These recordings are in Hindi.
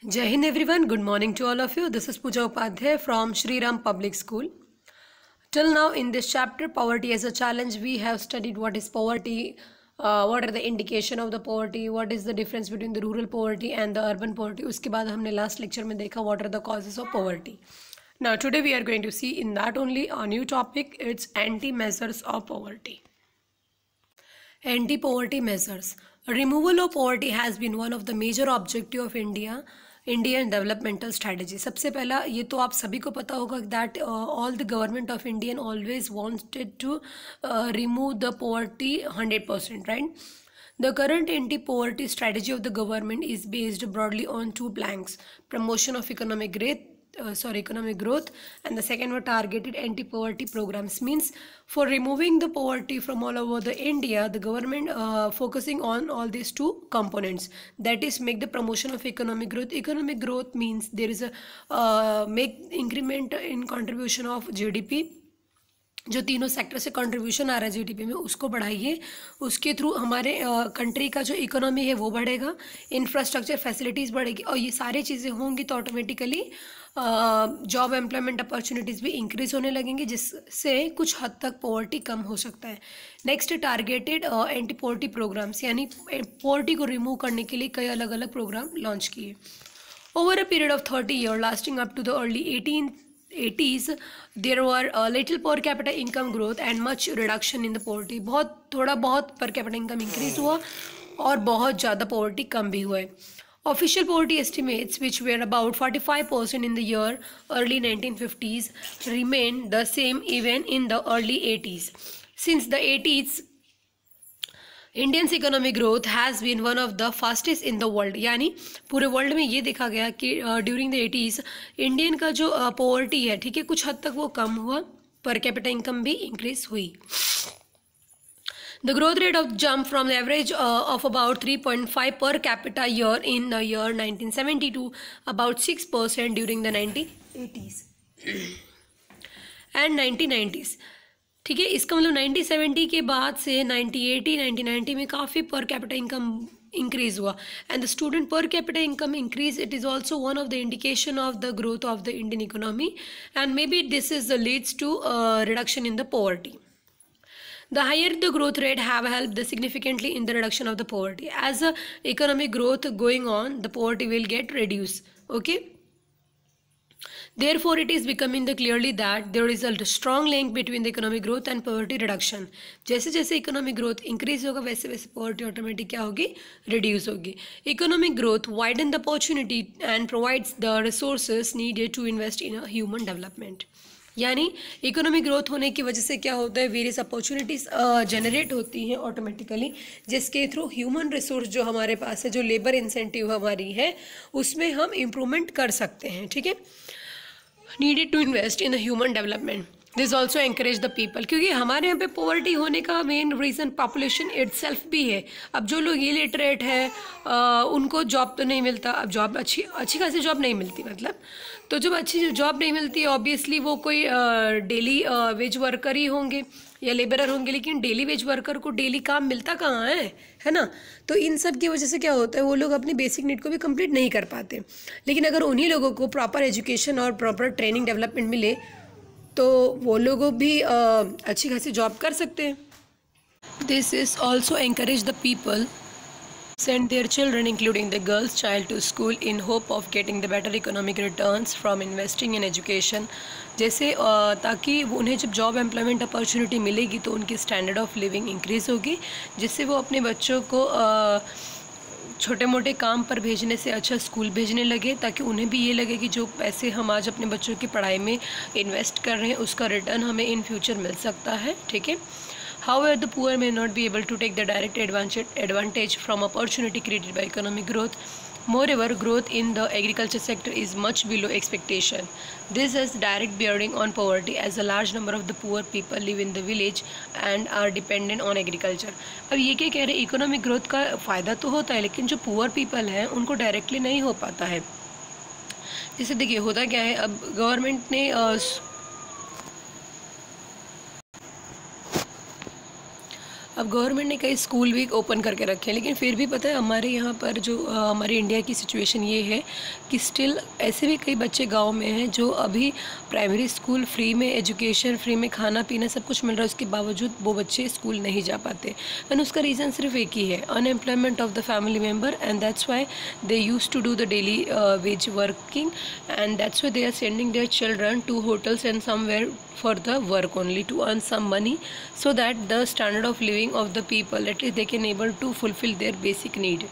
Jai Hind everyone, good morning to all of you. This is Pooja Upadhyay from Shri Ram Public School. Till now in this chapter, poverty as a challenge, we have studied what is poverty, what are the indication of the poverty, what is the difference between the rural poverty and the urban poverty. उसके बाद हमने last lecture में देखा what are the causes of poverty. Now today we are going to see in that only a new topic, it's anti-measures of poverty. Anti-poverty measures. Removal of poverty has been one of the major objective of Indian developmental strategy. सबसे पहला ये तो आप सभी को पता होगा that all the government of Indian always wanted to remove the poverty 100%, right? The current anti-poverty strategy of the government is based broadly on two planks: promotion of economic growth, and the second one targeted anti-poverty programs. Means for removing the poverty from all over the India, the government focusing on all these two components, that is make the promotion of economic growth. Economic growth means there is a make increment in contribution of GDP, जो तीनों सेक्टर से कंट्रीब्यूशन आ रहा है जीडीपी में उसको बढ़ाइए, उसके थ्रू हमारे कंट्री का जो इकोनॉमी है वो बढ़ेगा, इंफ्रास्ट्रक्चर फैसिलिटीज़ बढ़ेगी, और ये सारी चीज़ें होंगी तो ऑटोमेटिकली जॉब एम्प्लॉयमेंट अपॉर्चुनिटीज़ भी इंक्रीज होने लगेंगी, जिससे कुछ हद तक पॉवर्टी कम हो सकता है. Next, targeted anti poverty programs, यानी पॉवर्टी को रिमूव करने के लिए कई अलग अलग प्रोग्राम लॉन्च किए. Over a period of 30 years lasting up to the early 1880s, there were little per capita income growth and much reduction in the poverty. थोड़ा बहुत per capita income increase हुआ और बहुत ज़्यादा poverty कम भी हुआ है. Official poverty estimates, which were about 45% in the year early 1950s, remained the same even in the early 80s. Since the 80s, Indians economic growth has been one of the fastest in the world. यानी पूरे वर्ल्ड में ये देखा गया कि ड्यूरिंग द 80s इंडियन का जो पॉवर्टी है, ठीक है, कुछ हद तक वो कम हुआ, पर कैपिटा इनकम भी इंक्रीज हुई. The growth rate of jump from the average of about 3.5 per capita year in the year 1970 to about 6% during the 1980s and 1990s. ठीक है, इसका मतलब 1970 के बाद से 1990 में काफ़ी पर कैपिटा इनकम इंक्रीज हुआ. And the student per capita income increase, it is also one of the indication of the growth of the Indian economy, and maybe this is the leads to reduction in the poverty. The higher the growth rate have helped significantly in the reduction of the poverty. As economic growth going on, the poverty will get reduced. Okay. Therefore, it is becoming clearly that there is a strong link between the economic growth and poverty reduction. जैसे जैसे economic growth increase होगा वैसे वैसे poverty automatic क्या होगी, reduce होगी. Economic growth widen the opportunity and provides the resources needed to invest in a human development. यानी इकोनॉमिक ग्रोथ होने की वजह से क्या होता है, वेरियस अपॉर्चुनिटीज़ जनरेट होती हैं ऑटोमेटिकली, जिसके थ्रू ह्यूमन रिसोर्स जो हमारे पास है, जो लेबर इंसेंटिव हमारी है, उसमें हम इम्प्रूवमेंट कर सकते हैं. ठीक है, needed to invest in human development. This also encourage the people, क्योंकि हमारे यहाँ पे पॉवर्टी होने का मेन रीज़न पॉपुलेशन इटसेल्फ भी है. अब जो लोग इलिटरेट है उनको जॉब तो नहीं मिलता. अब जॉब अच्छी खासी जॉब नहीं मिलती, मतलब तो जब अच्छी जॉब नहीं मिलती ऑब्वियसली वो कोई डेली वेज वर्कर ही होंगे या लेबरर होंगे, लेकिन डेली वेज वर्कर को डेली काम मिलता कहाँ है ना. तो इन सब की वजह से क्या होता है, वो लोग अपनी बेसिक नीड को भी कंप्लीट नहीं कर पाते. लेकिन अगर उन्हीं लोगों को प्रॉपर एजुकेशन और प्रॉपर ट्रेनिंग डेवलपमेंट मिले तो वो लोग भी अच्छी खासी जॉब कर सकते हैं. This is also encourage the people send their children, including the girls child, to school in hope of getting the better economic returns from investing in education. जैसे ताकि उन्हें जब जॉब एम्प्लॉयमेंट अपॉर्चुनिटी मिलेगी तो उनकी स्टैंडर्ड ऑफ लिविंग इंक्रीज़ होगी, जिससे वो अपने बच्चों को छोटे मोटे काम पर भेजने से अच्छा स्कूल भेजने लगे, ताकि उन्हें भी ये लगे कि जो पैसे हम आज अपने बच्चों की पढ़ाई में इन्वेस्ट कर रहे हैं उसका रिटर्न हमें इन फ्यूचर मिल सकता है. ठीक है. However, the poor may not be able to take the direct advantage from opportunity created by economic growth. Moreover, growth in the agriculture sector is much below expectation. This has direct bearing on poverty, as a large number of the poor people live in the village and are dependent on agriculture. अब ये क्या कह रहे हैं, इकोनॉमिक ग्रोथ का फ़ायदा तो होता है लेकिन जो पुअर पीपल हैं उनको डायरेक्टली नहीं हो पाता है. जैसे देखिए होता क्या है, अब गवर्नमेंट ने अब गवर्नमेंट ने कई स्कूल भी ओपन करके रखे हैं, लेकिन फिर भी पता है हमारे यहाँ पर जो हमारे इंडिया की सिचुएशन ये है कि स्टिल ऐसे भी कई बच्चे गांव में हैं जो अभी प्राइमरी स्कूल फ्री में एजुकेशन, फ्री में खाना पीना सब कुछ मिल रहा है, उसके बावजूद वो बच्चे स्कूल नहीं जा पाते। एंड उसका रीज़न सिर्फ एक ही है, unemployment of the family member, and that's why they use to do the daily wage working, and that's why they are sending their children to hotels and somewhere for the work only to earn some money, so that the standard of living of the people, at least they can able to fulfill their basic need,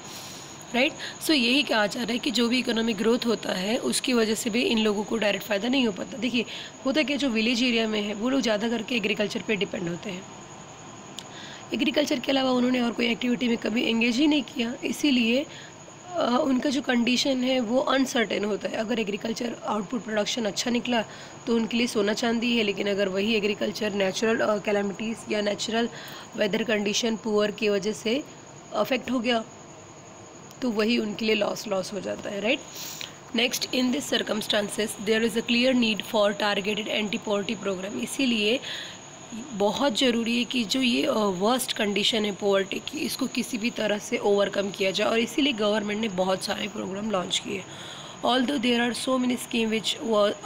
right? So यही कहा जा रहा है कि जो भी इकोनॉमिक ग्रोथ होता है उसकी वजह से भी इन लोगों को डायरेक्ट फ़ायदा नहीं हो पाता। देखिए होता क्या, जो विलेज एरिया में है वो लोग ज़्यादा करके एग्रीकल्चर पे डिपेंड होते हैं। एग्रीकल्चर के अलावा उन्होंने और कोई एक्टिविटी में कभी एंगेज ही नहीं किया, इसीलिए उनका जो कंडीशन है वो अनसर्टेन होता है। अगर एग्रीकल्चर आउटपुट प्रोडक्शन अच्छा निकला तो उनके लिए सोना चांदी है, लेकिन अगर वही एग्रीकल्चर नेचुरल कैलामिटीज़ या नेचुरल वेदर कंडीशन पुअर की वजह से अफेक्ट हो गया तो वही उनके लिए लॉस हो जाता है, right. Next, in this circumstances there is a clear need for targeted anti poverty program. इसीलिए बहुत ज़रूरी है कि जो ये वर्स्ट कंडीशन है पॉवर्टी की, इसको किसी भी तरह से ओवरकम किया जाए, और इसीलिए गवर्नमेंट ने बहुत सारे प्रोग्राम लॉन्च किए। Although there are so many scheme which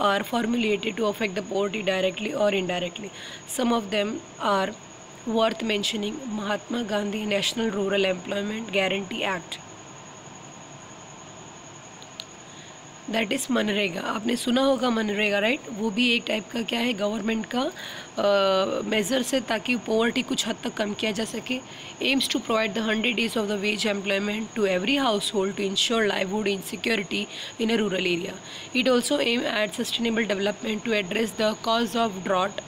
are formulated to affect the poverty directly और indirectly, some of them are worth mentioning. Mahatma Gandhi national rural employment guarantee act, that is MNREGA. आपने सुना होगा मनरेगा, राइट। वो भी एक टाइप का क्या है, गवर्नमेंट का मेजर्स है ताकि पॉवर्टी कुछ हद तक कम किया जा सके। Aims to provide the 100 days of the wage employment to every household to ensure livelihood in security in a rural area. It also aim at sustainable development to address the cause of drought,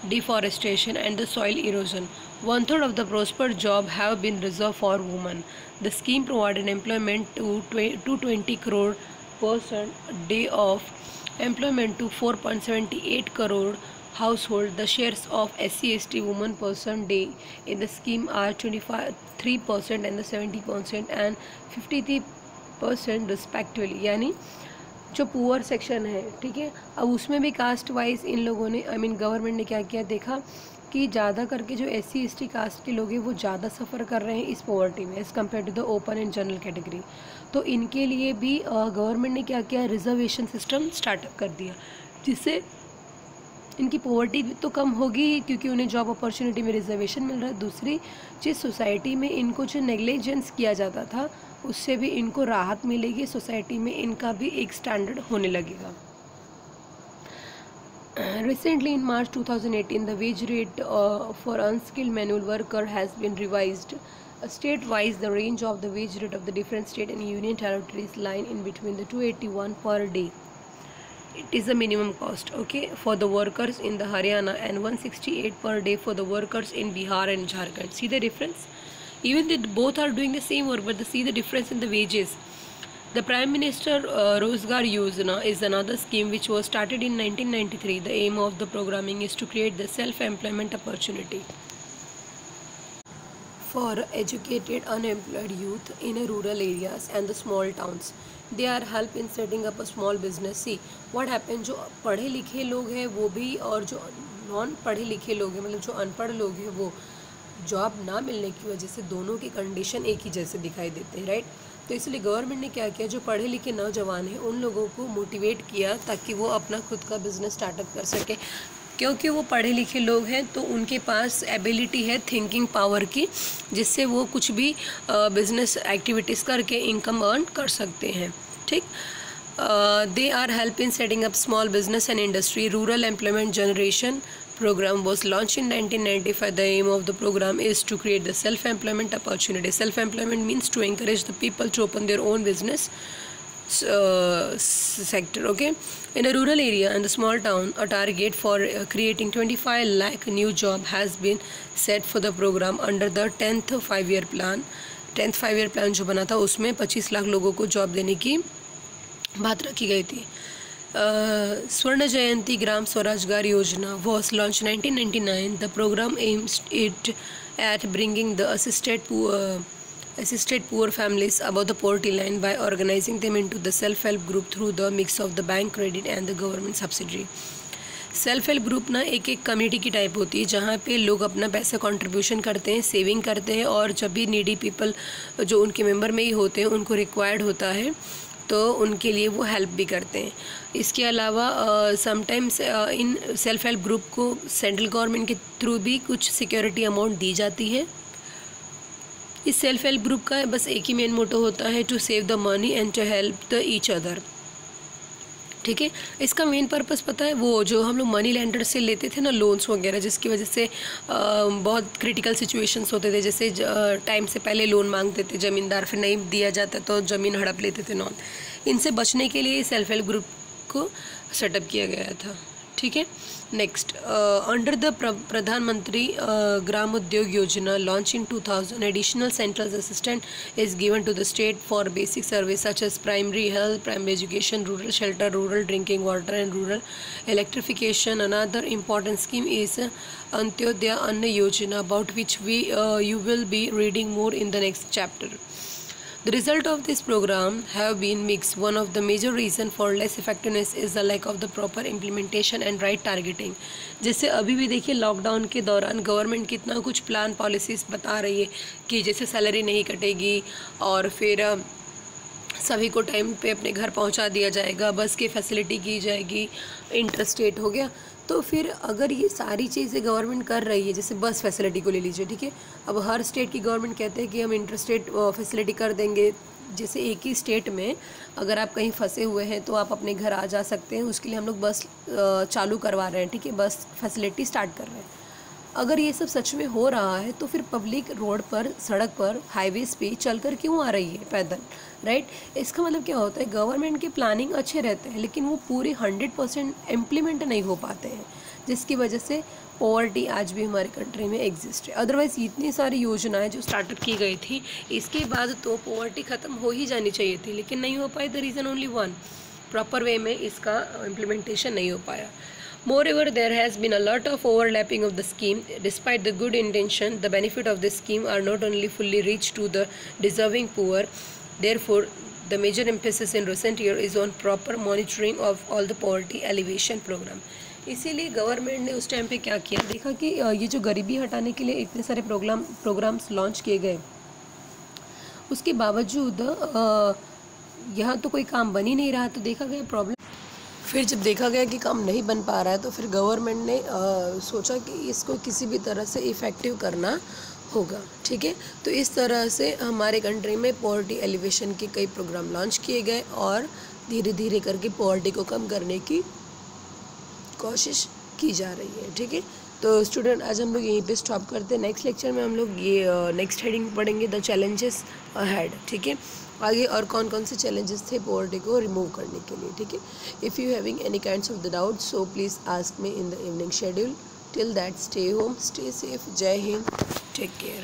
deforestation and the soil erosion. 1/3 of the prospered job have been reserved for women. The scheme provided employment to 220 crore person, day of employment to 4.78 crore household. The shares of SC/ST women person day in the scheme are 23% and the 70% and 53% respectively. यानी जो पुअर सेक्शन है, ठीक है, अब उसमें भी कास्ट वाइज इन लोगों ने गवर्नमेंट ने क्या किया, देखा कि ज़्यादा करके जो SC/ST कास्ट के लोग हैं वो ज़्यादा सफ़र कर रहे हैं इस पॉवर्टी में as compare to the open and general category. तो इनके लिए भी गवर्नमेंट ने क्या किया, रिजर्वेशन सिस्टम स्टार्टअप कर दिया, जिससे इनकी पॉवर्टी भी तो कम होगी क्योंकि उन्हें जॉब अपॉर्चुनिटी में रिजर्वेशन मिल रहा है। दूसरी चीज़, सोसाइटी में इनको जो नेग्लिजेंस किया जाता था उससे भी इनको राहत मिलेगी, सोसाइटी में इनका भी एक स्टैंडर्ड होने लगेगा। Recently in March 2018, the wage rate for unskilled manual worker has been revised. State-wise, the range of the wage rate of the different state and union territories lie in between the 281 per day. It is the minimum cost, okay, for the workers in the Haryana and 168 per day for the workers in Bihar and Jharkhand. See the difference? Even they both are doing the same work, but see the difference in the wages. The Prime Minister Rozgar Yojana is another scheme which was started in 1993. The aim of the programming is to create the self-employment opportunity for educated unemployed youth in rural areas and the small towns. They are help in setting up a small business. See what happens, जो पढ़े लिखे लोग हैं वो भी और जो नॉन पढ़े लिखे लोग हैं, मतलब जो अनपढ़ लोग हैं, वो जॉब ना मिलने की वजह से दोनों की कंडीशन एक ही जैसे दिखाई देते हैं, राइट। तो इसलिए गवर्नमेंट ने क्या किया, जो पढ़े लिखे नौजवान हैं उन लोगों को मोटिवेट किया ताकि वो अपना खुद का बिज़नेस स्टार्टअप कर सके, क्योंकि वो पढ़े लिखे लोग हैं तो उनके पास एबिलिटी है थिंकिंग पावर की, जिससे वो कुछ भी बिज़नेस एक्टिविटीज़ करके इनकम अर्न कर सकते हैं, ठीक। They are help in setting up small business and industry. Rural employment generation program was launched in 1995. The aim of the program is to create the self-employment opportunity. Self-employment means to encourage the people to open their own business sector, okay. In a rural area and the small town, a target for creating 25 lakh new job has been set for the program under the 10th 5-year plan. 10th 5-year plan जो बना था उसमें 25 लाख लोगों को जॉब देने की बात रखी गई थी। स्वर्ण जयंती ग्राम स्वरोजगार योजना was launched 1999. The program aims it at bringing the assisted poor families above the poverty line by organizing them into the self-help group through the mix of the bank credit and the government subsidy. Self help group ना एक कम्युनिटी की टाइप होती है जहाँ पे लोग अपना पैसा कंट्रीब्यूशन करते हैं, सेविंग करते हैं, और जब भी नीडी पीपल जो उनके मेंबर में ही होते हैं उनको रिक्वायर्ड होता है तो उनके लिए वो हेल्प भी करते हैं। इसके अलावा sometimes in self help group को सेंट्रल गवर्नमेंट के थ्रू भी कुछ सिक्योरिटी अमाउंट दी जाती है। इस सेल्फ हेल्प ग्रुप का बस एक ही मेन मोटो होता है, to save the money and to help the each other. ठीक है, इसका मेन पर्पस पता है, वो जो हम लोग मनी लेंडर से लेते थे ना लोन्स वगैरह, जिसकी वजह से बहुत क्रिटिकल सिचुएशंस होते थे, जैसे टाइम से पहले लोन मांगते थे ज़मींदार, फिर नहीं दिया जाता तो ज़मीन हड़प लेते थे नॉन, इनसे बचने के लिए सेल्फ हेल्प ग्रुप को सेटअप किया गया था। ठीक है, नेक्स्ट, अंडर द प्रधानमंत्री Gram Udyog Yojana launch in 2000, additional central assistant is given to the state for basic service such as primary health, primary education, rural shelter, rural drinking water and rural electrification. Another important scheme is Antyodaya Anna Yojana, about which you will be reading more in the next chapter. The result of this program have been mixed. One of the major reason for less effectiveness is the lack of the proper implementation and right targeting. जैसे अभी भी देखिए लॉकडाउन के दौरान गवर्नमेंट कितना कुछ प्लान पॉलिसीज़ बता रही है कि जैसे सैलरी नहीं कटेगी और फिर सभी को टाइम पे अपने घर पहुंचा दिया जाएगा, बस की फैसिलिटी की जाएगी, इंटरस्टेट हो गया। तो फिर अगर ये सारी चीज़ें गवर्नमेंट कर रही है, जैसे बस फैसिलिटी को ले लीजिए, ठीक है, अब हर स्टेट की गवर्नमेंट कहते हैं कि हम इंटरस्टेट फैसिलिटी कर देंगे। जैसे एक ही स्टेट में अगर आप कहीं फंसे हुए हैं तो आप अपने घर आ जा सकते हैं, उसके लिए हम लोग बस चालू करवा रहे हैं, ठीक है, बस फैसिलिटी स्टार्ट कर रहे हैं। अगर ये सब सच में हो रहा है तो फिर पब्लिक रोड पर, सड़क पर, हाईवेज पे चलकर क्यों आ रही है पैदल, राइट? इसका मतलब क्या होता है, गवर्नमेंट के प्लानिंग अच्छे रहते हैं लेकिन वो पूरे 100% इम्प्लीमेंट नहीं हो पाते हैं, जिसकी वजह से पॉवर्टी आज भी हमारे कंट्री में एग्जिस्ट है। अदरवाइज़ इतनी सारी योजनाएं जो स्टार्टअप की गई थी इसके बाद तो पॉवर्टी ख़त्म हो ही जानी चाहिए थी, लेकिन नहीं हो पाई। The reason only one, proper way में इसका इम्प्लीमेंटेशन नहीं हो पाया। Moreover, there has been a lot of overlapping of the scheme. Despite the good intention, the benefit of this scheme are not only fully reached to the deserving poor. Therefore, the major emphasis in recent year is on proper monitoring of all the poverty alleviation program. इसीलिए गवर्नमेंट ने उस टाइम पे क्या किया, देखा कि ये जो गरीबी हटाने के लिए इतने सारे प्रोग्राम्स लॉन्च किए गए, उसके बावजूद यहाँ तो कोई काम बन ही नहीं रहा, तो देखा गया प्रॉब्लम। फिर जब देखा गया कि काम नहीं बन पा रहा है तो फिर गवर्नमेंट ने सोचा कि इसको किसी भी तरह से इफ़ेक्टिव करना होगा। ठीक है, तो इस तरह से हमारे कंट्री में पॉवर्टी एलिवेशन के कई प्रोग्राम लॉन्च किए गए और धीरे धीरे करके पॉवर्टी को कम करने की कोशिश की जा रही है। ठीक है, तो स्टूडेंट आज हम लोग यहीं पे स्टॉप करते हैं। नेक्स्ट लेक्चर में हम लोग ये नेक्स्ट हेडिंग पढ़ेंगे, द चैलेंजेस अहेड। ठीक है, आगे और कौन कौन से चैलेंजेस थे पॉवर्टी को रिमूव करने के लिए। ठीक है, if you having any kinds of the doubt so please ask me in the evening schedule. Till that stay home, stay safe. जय हिंद, टेक केयर।